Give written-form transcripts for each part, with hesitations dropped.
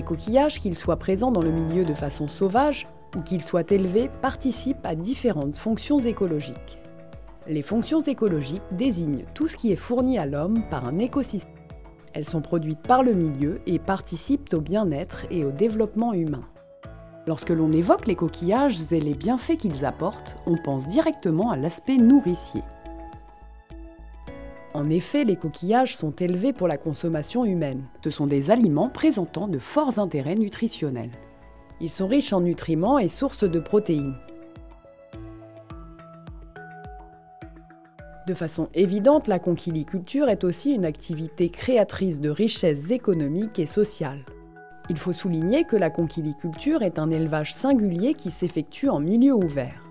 coquillages, qu'ils soient présents dans le milieu de façon sauvage ou qu'ils soient élevés, participent à différentes fonctions écologiques. Les fonctions écologiques désignent tout ce qui est fourni à l'homme par un écosystème. Elles sont produites par le milieu et participent au bien-être et au développement humain. Lorsque l'on évoque les coquillages et les bienfaits qu'ils apportent, on pense directement à l'aspect nourricier. En effet, les coquillages sont élevés pour la consommation humaine. Ce sont des aliments présentant de forts intérêts nutritionnels. Ils sont riches en nutriments et sources de protéines. De façon évidente, la conchiliculture est aussi une activité créatrice de richesses économiques et sociales. Il faut souligner que la conchiliculture est un élevage singulier qui s'effectue en milieu ouvert.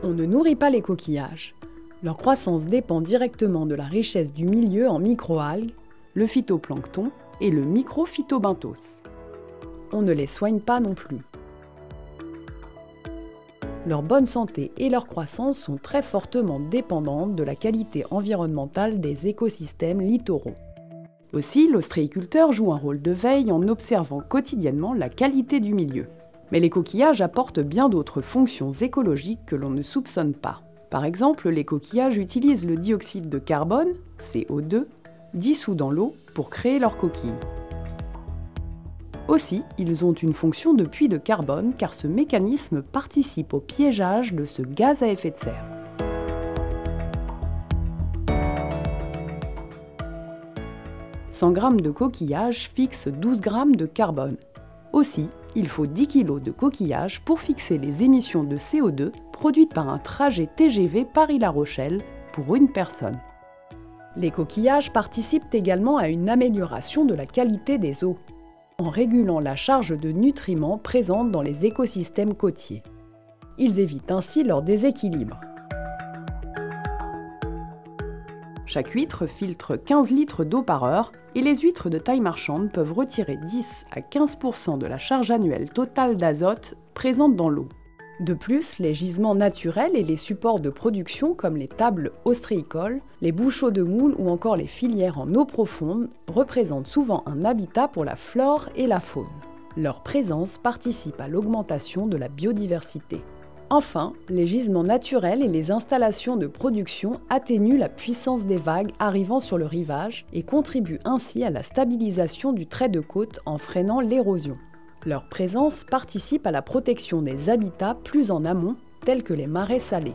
On ne nourrit pas les coquillages. Leur croissance dépend directement de la richesse du milieu en microalgues, le phytoplancton et le microphytobenthos. On ne les soigne pas non plus. Leur bonne santé et leur croissance sont très fortement dépendantes de la qualité environnementale des écosystèmes littoraux. Aussi, l'ostréiculteur joue un rôle de veille en observant quotidiennement la qualité du milieu. Mais les coquillages apportent bien d'autres fonctions écologiques que l'on ne soupçonne pas. Par exemple, les coquillages utilisent le dioxyde de carbone, CO2, dissous dans l'eau pour créer leurs coquilles. Aussi, ils ont une fonction de puits de carbone car ce mécanisme participe au piégeage de ce gaz à effet de serre. « 100 g de coquillage fixe 12 g de carbone. Aussi, il faut 10 kg de coquillage pour fixer les émissions de CO2 produites par un trajet TGV Paris-La Rochelle pour une personne. Les coquillages participent également à une amélioration de la qualité des eaux, en régulant la charge de nutriments présente dans les écosystèmes côtiers. Ils évitent ainsi leur déséquilibre. Chaque huître filtre 15 litres d'eau par heure et les huîtres de taille marchande peuvent retirer 10 à 15% de la charge annuelle totale d'azote présente dans l'eau. De plus, les gisements naturels et les supports de production comme les tables ostréicoles, les bouchots de moules ou encore les filières en eau profonde représentent souvent un habitat pour la flore et la faune. Leur présence participe à l'augmentation de la biodiversité. Enfin, les gisements naturels et les installations de production atténuent la puissance des vagues arrivant sur le rivage et contribuent ainsi à la stabilisation du trait de côte en freinant l'érosion. Leur présence participe à la protection des habitats plus en amont, tels que les marais salés.